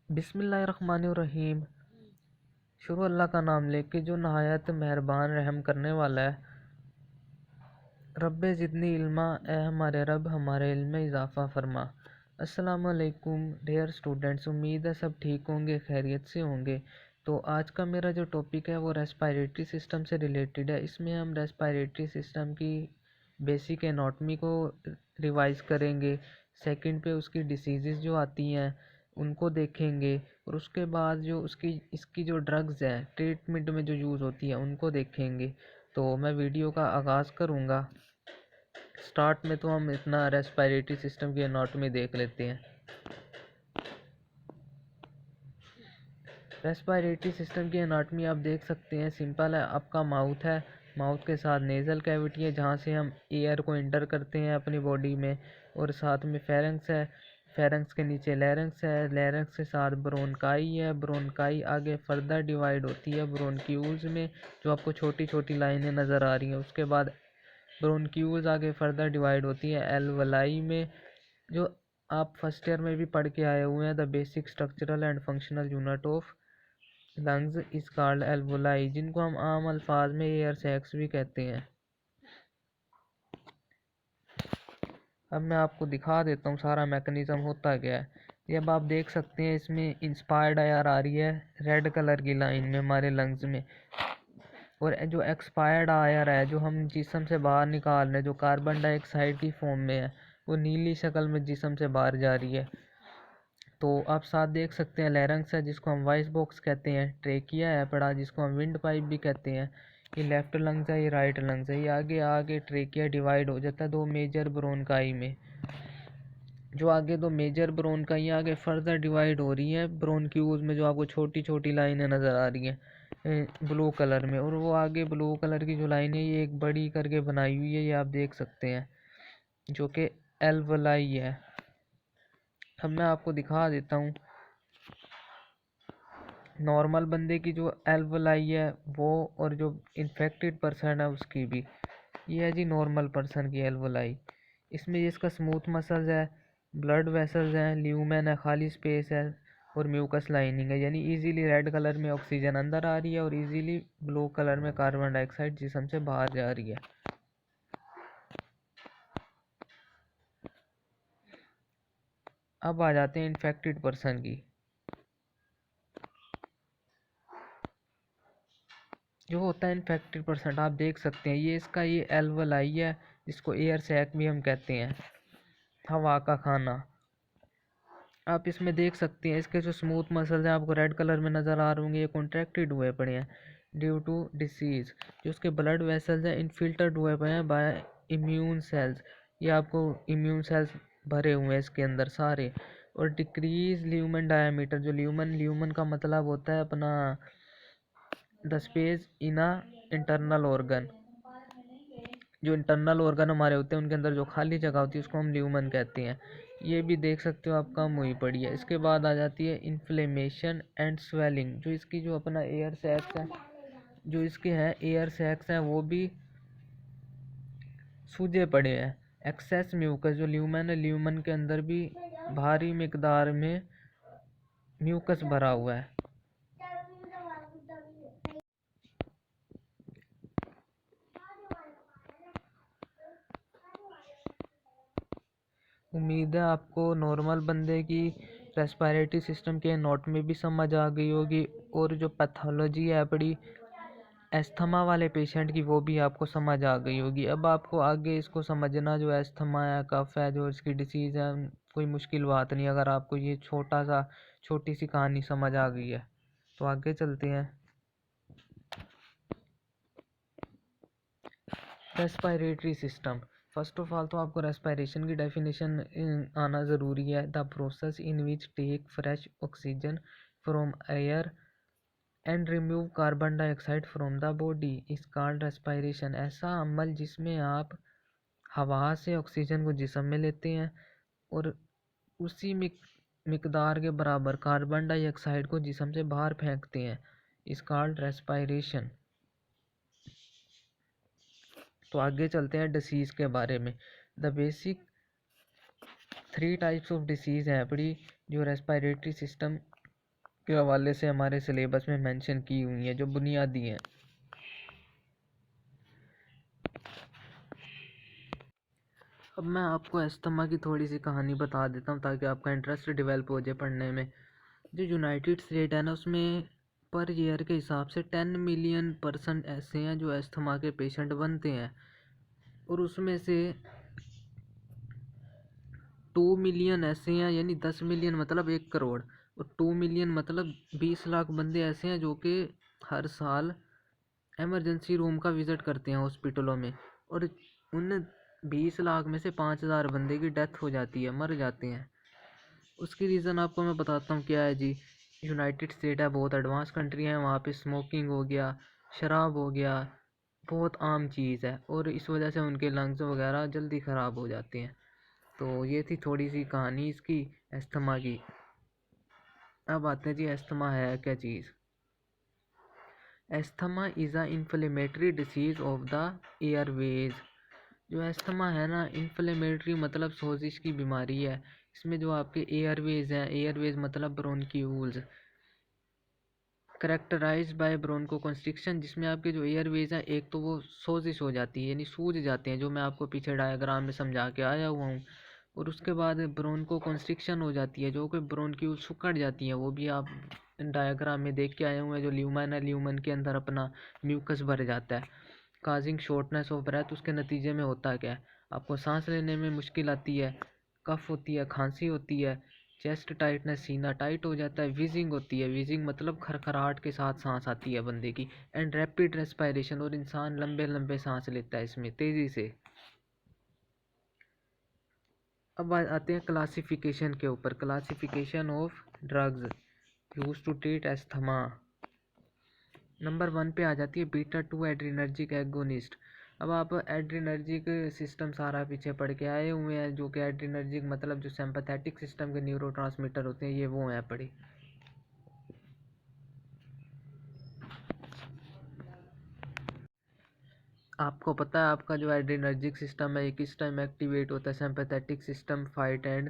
बिस्मिल्लाहिर्रहमानिर्रहीम। शुरू अल्लाह का नाम लेके जो नहायत मेहरबान रहम करने वाला है। रब्बे ज़िदनी इल्मा, ए हमारे रब हमारे इल्म में इजाफ़ा फरमा। अस्सलामु अलैकुम डियर स्टूडेंट्स, उम्मीद है सब ठीक होंगे, खैरियत से होंगे। तो आज का मेरा जो टॉपिक है वो रेस्पिरेटरी सिस्टम से रिलेटेड है। इसमें हम रेस्पिरेटरी सिस्टम की बेसिक एनाटॉमी को रिवाइज करेंगे। सेकंड पे उसकी डिसीज़ जो आती हैं उनको देखेंगे, और उसके बाद जो इसकी जो ड्रग्स है ट्रीटमेंट में जो यूज़ होती है उनको देखेंगे। तो मैं वीडियो का आगाज़ करूँगा। स्टार्ट में तो हम इतना रेस्पिरेटरी सिस्टम की एनाटॉमी देख लेते हैं। रेस्पिरेटरी सिस्टम की एनाटॉमी आप देख सकते हैं, सिंपल है। आपका माउथ है, माउथ के साथ नेज़ल कैविटी है जहाँ से हम एयर को इंटर करते हैं अपनी बॉडी में, और साथ में फेरेंक्स है, फेरेंक्स के नीचे लैरिंक्स है, लैरिंक्स के साथ ब्रोनकाई है, ब्रोनकाई आगे फर्दर डिवाइड होती है ब्रोनक्यूल्स में, जो आपको छोटी छोटी लाइनें नज़र आ रही हैं। उसके बाद ब्रोनक्यूल्स आगे फर्दर डिवाइड होती है एल्वलाई में, जो आप फर्स्ट ईयर में भी पढ़ के आए हुए हैं। The basic structural and functional unit of lungs is called alveoli, जिनको हम आम अल्फाज में एयर सैक्स भी कहते हैं। अब मैं आपको दिखा देता हूँ सारा मैकेनिज्म होता क्या है। ये अब आप देख सकते हैं, इसमें इंस्पायर्ड एयर आ रही है रेड कलर की लाइन में हमारे लंग्स में, और जो एक्सपायर्ड एयर है जो हम जिस्म से बाहर निकाल रहे हैं, जो कार्बन डाइऑक्साइड की फॉर्म में है, वो नीली शक्ल में जिस्म से बाहर जा रही है। तो आप साथ देख सकते हैं लैरिंक्स है जिसको हम वॉइस बॉक्स कहते हैं, ट्रेकिया है पड़ा जिसको हम विंड पाइप भी कहते हैं। ये लेफ्ट लंग्स है, ये राइट लंग्स है। ये आगे आगे ट्रेकिया डिवाइड हो जाता है दो मेजर ब्रोनकाई में, जो आगे दो मेजर ब्रोनकाई आगे फर्दर डिवाइड हो रही है ब्रोनक्यूज में, जो आपको छोटी छोटी लाइनें नज़र आ रही हैं ब्लू कलर में, और वो आगे ब्लू कलर की जो लाइन है ये एक बड़ी करके बनाई हुई है, ये आप देख सकते हैं, जो कि एल्वलाई है। अब मैं आपको दिखा देता हूँ नॉर्मल बंदे की जो एल्वलाई है वो, और जो इन्फेक्टेड पर्सन है उसकी भी। ये है जी नॉर्मल पर्सन की एल्वोलाई। इसमें जिसका स्मूथ मसल्स है, ब्लड वेसल्स हैं, ल्यूमेन है, खाली स्पेस है, और म्यूकस लाइनिंग है। यानी इजीली रेड कलर में ऑक्सीजन अंदर आ रही है और इजीली ब्लू कलर में कार्बन डाइऑक्साइड जिस्म से बाहर जा रही है। अब आ जाते हैं इन्फेक्टेड पर्सन की। जो होता है इन्फेक्टेड पर्सन, आप देख सकते हैं ये इसका ये एल्वोलाई है, जिसको एयर सैक भी हम कहते हैं, हवा का खाना। आप इसमें देख सकते हैं इसके जो स्मूथ मसल्स हैं आपको रेड कलर में नज़र आ रहे होंगे, ये कॉन्ट्रैक्टेड हुए पड़े हैं ड्यू टू डिसीज़। जो उसके ब्लड वेसल्स हैं इनफिल्टर्ड हुए पड़े हैं बाय इम्यून सेल्स, ये आपको इम्यून सेल्स भरे हुए हैं इसके अंदर सारे। और डिक्रीज ल्यूमन डायमीटर, जो ल्यूमन का मतलब होता है अपना the space in a internal organ, जो इंटरनल ऑर्गन हमारे होते हैं उनके अंदर जो खाली जगह होती है उसको हम ल्यूमन कहते हैं। ये भी देख सकते हो आप कम हुई पड़ी है। इसके बाद आ जाती है इन्फ्लेमेशन एंड स्वेलिंग, जो इसकी जो अपना एयर सैक्स है, जो इसके हैं एयर सैक्स हैं वो भी सूजे पड़े हैं। एक्सेस म्यूकस, जो ल्यूमन है ल्यूमन के अंदर भी भारी मिकदार में म्यूकस भरा हुआ है। उम्मीद है आपको नॉर्मल बंदे की रेस्पिरेटरी सिस्टम के नोट में भी समझ आ गई होगी, और जो पैथोलॉजी है बड़ी एस्थमा वाले पेशेंट की वो भी आपको समझ आ गई होगी। अब आपको आगे इसको समझना, जो एस्थमा है, कफ है, जो इसकी डिसीज़ है, कोई मुश्किल बात नहीं। अगर आपको ये छोटी सी कहानी समझ आ गई है तो आगे चलते हैं। Respiratory system, first of all तो आपको रेस्पिरेशन की डेफिनेशन आना ज़रूरी है। The process in which take fresh oxygen from air and remove carbon dioxide from the body is called respiration. ऐसा अमल जिसमें आप हवा से ऑक्सीजन को जिस्म में लेते हैं और उसी मिकदार के बराबर कार्बन डाइऑक्साइड को जिस्म से बाहर फेंकते हैं, इज कॉल्ड रेस्पिरेशन। तो आगे चलते हैं डिसीज़ के बारे में। The basic 3 types of disease हैं बड़ी जो रेस्पिरेटरी सिस्टम के हवाले से हमारे सिलेबस में मेंशन की हुई हैं, जो बुनियादी हैं। अब मैं आपको अस्थमा की थोड़ी सी कहानी बता देता हूँ ताकि आपका इंटरेस्ट डेवलप हो जाए पढ़ने में। जो यूनाइटेड स्टेट है ना, उसमें पर ईयर के हिसाब से 10 मिलियन पर्सन ऐसे हैं जो अस्थमा के पेशेंट बनते हैं, और उसमें से 2 मिलियन ऐसे हैं, यानी 10 मिलियन मतलब 1 करोड़, और 2 मिलियन मतलब 20 लाख बंदे ऐसे हैं जो कि हर साल इमरजेंसी रूम का विज़िट करते हैं हॉस्पिटलों में, और उन 20 लाख में से 5,000 बंदे की डेथ हो जाती है, मर जाते हैं। उसकी रीज़न आपको मैं बताता हूँ क्या है जी। यूनाइटेड स्टेट है, बहुत एडवांस कंट्री है, वहाँ पे स्मोकिंग हो गया, शराब हो गया, बहुत आम चीज़ है, और इस वजह से उनके लंग्स वगैरह जल्दी ख़राब हो जाते हैं। तो ये थी थोड़ी सी कहानी इसकी अस्थमा की। अब आते हैं जी, अस्थमा है क्या चीज़। Asthma is a inflammatory disease of the airways. जो अस्थमा है ना, इन्फ्लेमेटरी मतलब सोजिश की बीमारी है। इसमें जो आपके एयरवेज हैं, एयरवेज मतलब bronchioles, characterise by bronchoconstriction, जिसमें आपके जो एयरवेज हैं, एक तो वो सोजिश हो जाती है यानी सूज जाते हैं, जो मैं आपको पीछे डायग्राम में समझा के आया हुआ हूँ, और उसके बाद ब्रोंको कंस्ट्रिक्शन हो जाती है, जो कि ब्रोंक्यूल सिकुड़ जाती हैं, वो भी आप डायग्राम में देख के आए हुए हैं। जो ल्यूमन है, ल्यूमन के अंदर अपना म्यूकस भर जाता है, काजिंग शॉर्टनेस ऑफ ब्रेथ। उसके नतीजे में होता है क्या, आपको सांस लेने में मुश्किल आती है, कफ होती है, खांसी होती है, चेस्ट टाइटनेस, सीना टाइट हो जाता है, विजिंग होती है, विजिंग मतलब खरखराहट के साथ सांस आती है बंदे की, एंड रैपिड रेस्पिरेशन, और इंसान लंबे लंबे सांस लेता है इसमें तेज़ी से। अब आते हैं क्लासिफिकेशन के ऊपर, classification of drugs use to treat asthma. Number 1 पे आ जाती है बीटा 2 एड्रीनर्जिक एगोनिस्ट। अब आप एड्रीनर्जिक सिस्टम सारा पीछे पढ़ के आए हुए हैं, जो कि एड्रीनर्जिक मतलब जो सिंपैथेटिक सिस्टम के न्यूरोट्रांसमीटर होते हैं, ये वो हैं पढ़ी। आपको पता है आपका जो एड्रीनर्जिक सिस्टम है ये किस टाइम एक्टिवेट होता है। Sympathetic system fight and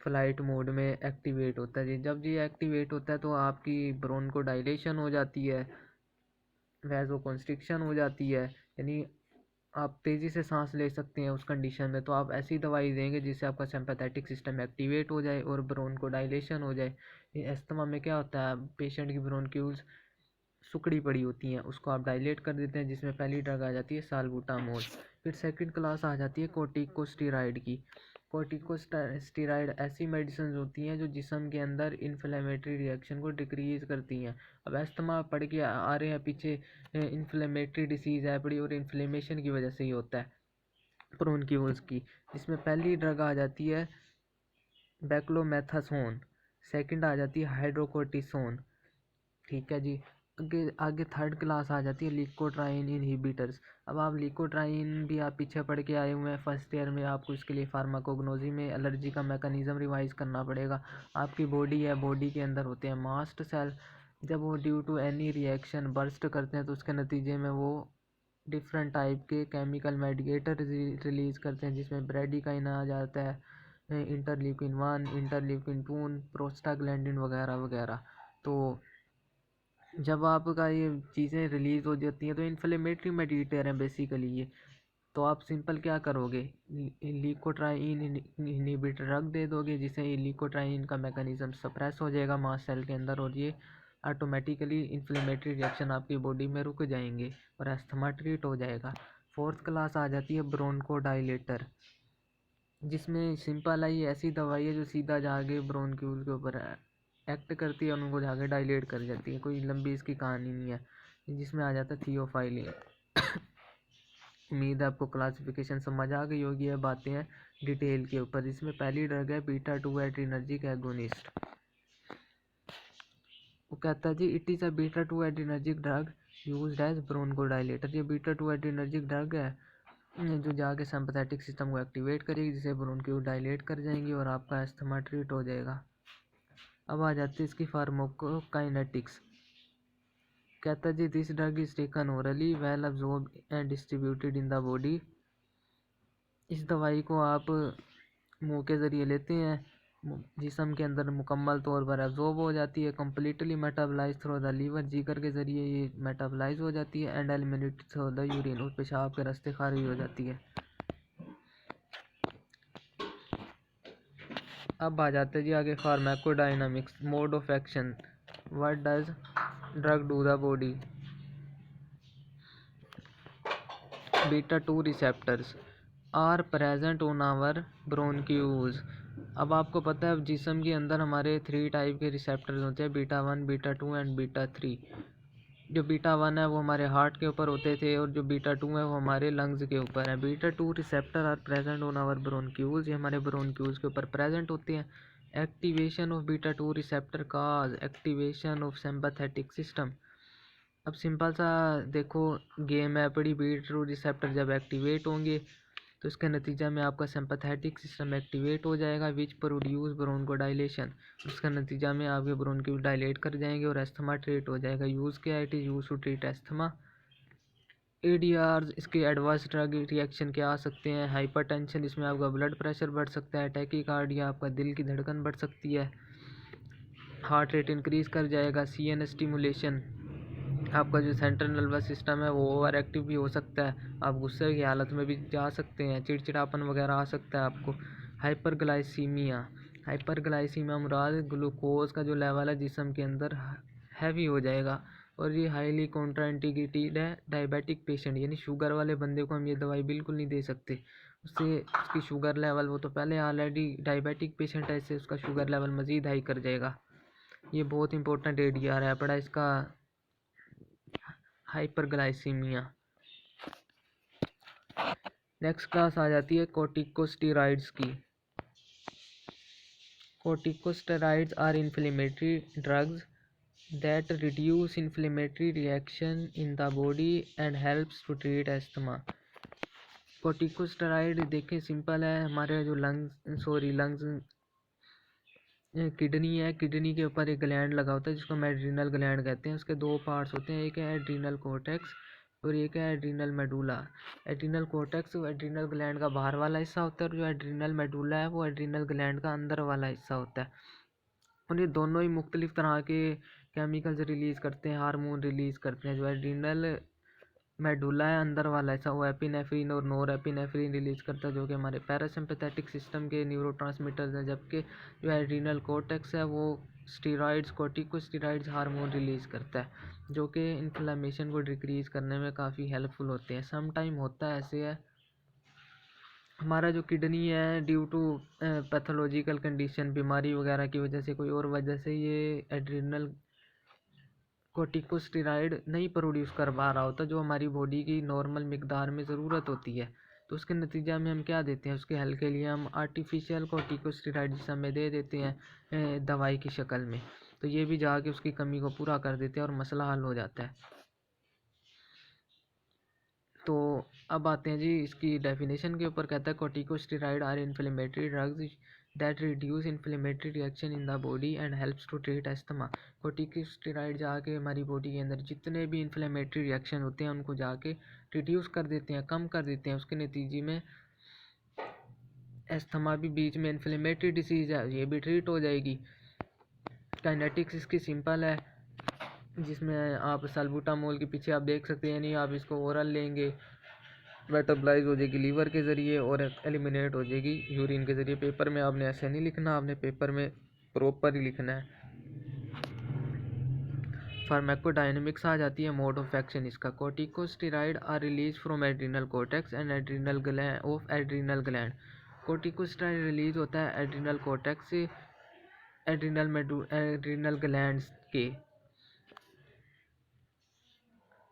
flight mode में एक्टिवेट होता है जी। जब ये एक्टिवेट होता है तो आपकी ब्रोन को डायलेशन हो जाती है, वैसो कंस्ट्रिक्शन हो जाती है, यानी आप तेज़ी से सांस ले सकते हैं उस कंडीशन में। तो आप ऐसी दवाई देंगे जिससे आपका सिंपैथेटिक सिस्टम एक्टिवेट हो जाए और ब्रोन को डायलेशन हो जाए। ये अस्थमा में क्या होता है, पेशेंट की ब्रोनक्यूल्स सुकड़ी पड़ी होती हैं, उसको आप डायलेट कर देते हैं, जिसमें पहली ड्रग आ जाती है साल्बुटामोल। फिर सेकंड क्लास आ जाती है कोर्टिकोस्टेरॉइड की। कोर्टिकोस्टेरॉइड ऐसी मेडिसिन होती हैं जो जिस्म के अंदर इन्फ्लेमेटरी रिएक्शन को डिक्रीज करती हैं। अब अस्थमा पढ़ के आ रहे हैं पीछे, इन्फ्लेमेटरी डिसीज़ है बड़ी, और इन्फ्लेमेशन की वजह से ही होता है ब्रोनक्यूल्स की। जिसमें पहली ड्रग आ जाती है बैक्लोमेथासोन, सेकंड आ जाती है हाइड्रोकोर्टिसोन, ठीक है जी। आगे आगे थर्ड क्लास आ जाती है लिकोट्राइन इनहिबिटर्स। अब आप लिकोट्राइन भी आप पीछे पढ़ के आए हुए हैं फर्स्ट ईयर में, आपको इसके लिए फार्माकोग्नोजी में एलर्जी का मैकेनिज्म रिवाइज करना पड़ेगा। आपकी बॉडी है, बॉडी के अंदर होते हैं मास्ट सेल, जब वो due to any reaction burst करते हैं तो उसके नतीजे में वो डिफरेंट टाइप के केमिकल मेडिएटर रिलीज करते हैं, जिसमें ब्रेडिकाइन आ जाता है, इंटरल्यूकिन 1, इंटरल्यूकिन 2, प्रोस्टाग्लैंडिन वगैरह वगैरह। तो जब आपका ये चीज़ें रिलीज़ हो जाती हैं तो इन्फ्लेमेटरी मेडिएटर हैं बेसिकली ये। तो आप सिंपल क्या करोगे, लिकोट्राइन इनहिबिटर रख दे दोगे, जिससे लिकोट्राइन का मैकेनिज्म सप्रेस हो जाएगा मास्ट सेल के अंदर, और ये ऑटोमेटिकली इन्फ्लेमेटरी रिएक्शन आपकी बॉडी में रुक जाएंगे और अस्थमा ट्रीट हो जाएगा। फोर्थ क्लास आ जाती है ब्रोंकोडाइलेटर, जिसमें सिंपल है, ये ऐसी दवाई है जो सीधा जाके ब्रोनक्यूल के ऊपर एक्ट करती है और उनको जाके डायलेट कर जाती है, कोई लंबी इसकी कहानी नहीं है। जिसमें आ जाता है थियोफाइलिन। उम्मीद है आपको क्लासिफिकेशन समझ आ गई होगी। ये बातें हैं डिटेल के ऊपर। इसमें पहली ड्रग है बीटा 2 एड्रीनर्जिक एगोनिस्ट। वो कहता है जी it is a beta 2 adrenergic drug used as bronchodilator. ये बीटा 2 एड्रीनर्जिक ड्रग है जो जाके सिंपैथेटिक सिस्टम को एक्टिवेट करेगी, जिसे ब्रोनक्यू डायलेट कर जाएंगी और आपका अस्थमा ट्रीट हो जाएगा। अब आ जाती है इसकी फार्माकोकाइनेटिक्स। कहता है जी this drug is taken orally well absorb and distributed in the body. इस दवाई को आप मुंह के ज़रिए लेते हैं, जिस्म के अंदर मुकम्मल तौर पर एब्जॉर्ब हो जाती है, completely metabolise through the liver, जिगर के ज़रिए ये मेटाबलाइज हो जाती है, and eliminated through the urine, और पेशाब के रास्ते खारिज हो जाती है। अब आ जाते हैं जी आगे pharmacodynamics, mode of action, what does drug do the body. Beta 2 receptors are present on our bronchioles. अब आपको पता है अब जिस्म के अंदर हमारे 3 टाइप के रिसेप्टर्स होते हैं, बीटा 1, बीटा 2 एंड बीटा 3। जो बीटा 1 है वो हमारे हार्ट के ऊपर होते थे, और जो बीटा 2 है वो हमारे लंग्स के ऊपर है। Beta 2 receptor are present on our bronchioles, ये हमारे ब्रोनक्यूल्स के ऊपर प्रेजेंट होते हैं। Activation of beta 2 receptor cause activation of sympathetic system. अब सिंपल सा देखो गेम है, बड़ी बीट टू रिसेप्टर जब एक्टिवेट होंगे तो इसके नतीजा में आपका सिंपैथेटिक सिस्टम एक्टिवेट हो जाएगा, विच प्रोड्यूस ब्रोंकोडाइलेशन। उसका नतीजा में आपके ब्रोंक्यूल डायलेट कर जाएंगे और एस्थमा ट्रीट हो जाएगा। यूज़ क्या है, it is use to treat asthma. ADRs इसके एडवर्स ड्रग रिएक्शन क्या आ सकते हैं, हाइपरटेंशन, इसमें आपका ब्लड प्रेशर बढ़ सकता है, टैकीकार्डिया, आपका दिल की धड़कन बढ़ सकती है, हार्ट रेट इंक्रीज़ कर जाएगा, CNS स्टिमुलेशन, आपका जो सेंट्रल नर्वस सिस्टम है वो ओवर एक्टिव भी हो सकता है, आप गुस्से की हालत में भी जा सकते हैं, चिड़चिड़ापन वगैरह आ सकता है आपको। हाइपरग्लाइसीमिया, हाइपरग्लाइसीमिया मुराद ग्लूकोज का जो लेवल है जिस्म के अंदर हैवी हो जाएगा, और ये हाईली कॉन्ट्राइंडिकेटेड है डायबिटिक पेशेंट, यानी शुगर वाले बंदे को हम ये दवाई बिल्कुल नहीं दे सकते, उससे उसकी शुगर लेवल, वो तो पहले ऑलरेडी डायबिटिक पेशेंट है, इससे उसका शुगर लेवल मज़ीद हाई कर जाएगा। ये बहुत इंपॉर्टेंट ADR है पड़ा इसका, हाइपरग्लाइसीमिया। नेक्स्ट क्लास आ जाती है कोर्टिकोस्टेरॉइड्स की। Corticosteroids are inflammatory drugs that reduce inflammatory reaction in the body and helps to treat asthma। Corticosteroid देखें सिंपल है, हमारे जो लंग्स किडनी है, किडनी के ऊपर एक ग्लैंड लगा होता है जिसको हम एड्रीनल ग्लैंड कहते हैं। उसके 2 पार्ट्स होते हैं, एक है एड्रीनल कोर्टेक्स और एक है एड्रीनल मेडुला। एड्रीनल कोर्टेक्स वो एड्रीनल ग्लैंड का बाहर वाला हिस्सा होता है, और जो एड्रीनल मेडुला है वो एड्रीनल ग्लैंड का अंदर वाला हिस्सा होता है। और ये दोनों ही मुख्तलिफ तरह के केमिकल्स रिलीज़ करते हैं, हार्मोन रिलीज़ करते हैं। जो एड्रीनल मेडुला है अंदर वाला हिस्सा वो एपिनेफ्रिन और नोर एपिनेफ्रिन रिलीज़ करता है, जो कि हमारे पैरासिम्पैथेटिक सिस्टम के न्यूरोट्रांसमीटर्स हैं, जबकि जो एड्रीनल कोर्टेक्स है वो स्टीरॉइड्स, कोर्टिकोस्टेरॉइड्स हार्मोन रिलीज़ करता है, जो कि इन्फ्लेमेशन को डिक्रीज़ करने में काफ़ी हेल्पफुल होते हैं। सम टाइम होता है ऐसे है, हमारा जो किडनी है ड्यू टू पैथोलॉजिकल कंडीशन, बीमारी वगैरह की वजह से, कोई और वजह से ये एड्रीनल कोर्टिकोस्टेरॉइड नहीं प्रोड्यूस कर पा रहा होता, जो हमारी बॉडी की नॉर्मल मिकदार में ज़रूरत होती है। तो उसके नतीजा में हम क्या देते हैं, उसके हल के लिए हम आर्टिफिशियल कोर्टिकोस्टेरॉइड जिसे हमें दे देते हैं दवाई की शक्ल में, तो ये भी जाके उसकी कमी को पूरा कर देते हैं और मसला हल हो जाता है। तो अब आते हैं जी इसकी डेफिनेशन के ऊपर। कहता है corticosteroid are inflammatory drugs that reduce inflammatory reaction in the body and helps to treat asthma. Corticosteroid जाके हमारी बॉडी के अंदर जितने भी इन्फ्लेमेटरी रिएक्शन होते हैं उनको जाके रिड्यूस कर देते हैं, कम कर देते हैं। उसके नतीजे में एस्थमा भी बीच में इन्फ्लेमेटरी डिसीज़ है, ये भी ट्रीट हो जाएगी। काइनेटिक्स इसकी सिंपल है, जिसमें आप सल्बूटामोल के पीछे आप देख सकते हैं, नहीं आप इसको ओरल लेंगे, मेटाबलाइज हो जाएगी लीवर के ज़रिए और एलिमिनेट हो जाएगी यूरिन के ज़रिए। पेपर में आपने ऐसे नहीं लिखना, आपने पेपर में प्रॉपर ही लिखना है। फार्माकोडायनेमिक्स आ जाती है, मोड ऑफ एक्शन इसका। Corticosteroid are release from adrenal cortex and adrenal gland of adrenal gland. Corticosteroid release होता है एड्रीनल कोर्टेक्स से एड्रीनल ग्लैंड्स के,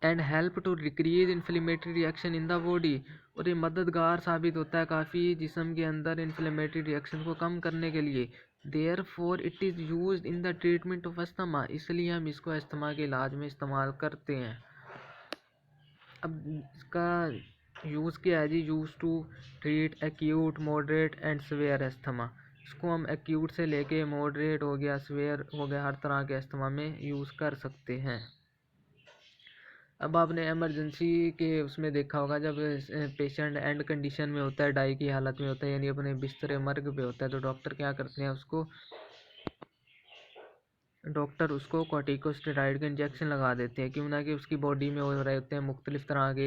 and help to decrease inflammatory reaction in the body, और ये मददगार साबित होता है काफ़ी जिस्म के अंदर इन्फ्लेमेटरी रिएक्शन को कम करने के लिए। Therefore it is used in the treatment of asthma, इसलिए हम इसको अस्थमा के इलाज में इस्तेमाल करते हैं। अब इसका यूज़ क्या है जी, use to treat acute, moderate and severe asthma. इसको हम एक्यूट से लेके मॉडरेट हो गया, सवेयर हो गया, हर तरह के अस्थमा में यूज़ कर सकते हैं। अब आपने इमरजेंसी के उसमें देखा होगा, जब पेशेंट एंड कंडीशन में होता है, डाई की हालत में होता है, यानी अपने बिस्तर मर्ग पे होता है, तो डॉक्टर क्या करते हैं उसको, डॉक्टर उसको कॉर्टिकोस्टेरॉइड का इंजेक्शन लगा देते हैं, क्यों ना कि उसकी बॉडी में हो रहे होते हैं मुख्तलिफ तरह के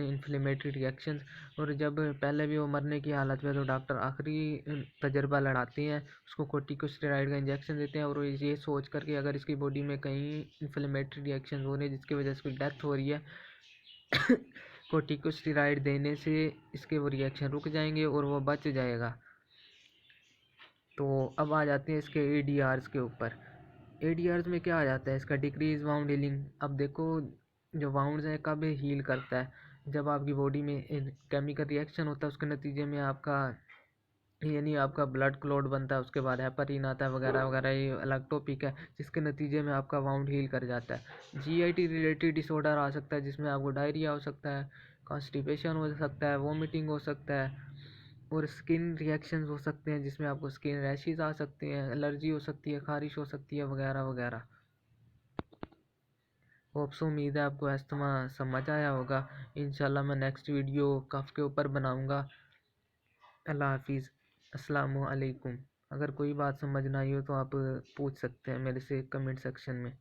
इन्फ्लेमेटरी रिएक्शंस। और जब पहले भी वो मरने की हालत में, तो डॉक्टर आखिरी तजर्बा लड़ाते हैं, उसको कॉर्टिकोस्टेरॉइड का इंजेक्शन देते हैं, और ये सोच कर के अगर इसकी बॉडी में कहीं इन्फ्लेमेटरी रिएक्शन हो रहे हैं जिसकी वजह से इसकी डेथ हो रही है कॉर्टिकोस्टेरॉइड देने से इसके वो रिएक्शन रुक जाएंगे और वो बच जाएगा। तो अब आ जाते हैं इसके एडीआरस के ऊपर। एडीआरस में क्या आ जाता है इसका, डिक्रीज वाउंड हीलिंग। अब देखो, जो वाउंड्स हैं कब हील करता है, जब आपकी बॉडी में केमिकल रिएक्शन होता है, उसके नतीजे में आपका, यानी आपका ब्लड क्लॉट बनता है, उसके बाद हेपरिन आता है वगैरह वगैरह, ये अलग टॉपिक है, जिसके नतीजे में आपका वाउंड हील कर जाता है। जीआईटी रिलेटेड डिसऑर्डर आ सकता है, जिसमें आपको डायरिया हो सकता है, कॉन्स्टिपेशन हो सकता है, वोमिटिंग हो सकता है, और स्किन रिएक्शंस हो सकते हैं, जिसमें आपको स्किन रैशेस आ सकते हैं, एलर्जी हो सकती है, खारिश हो सकती है वगैरह वगैरह। होप्स उम्मीद है आपको अस्थमा समझ आया होगा। इंशाल्लाह मैं नेक्स्ट वीडियो कफ के ऊपर बनाऊंगा। अल्लाह हाफिज़, अस्सलामु अलैकुम। अगर कोई बात समझ ना आई हो तो आप पूछ सकते हैं मेरे से कमेंट सेक्शन में।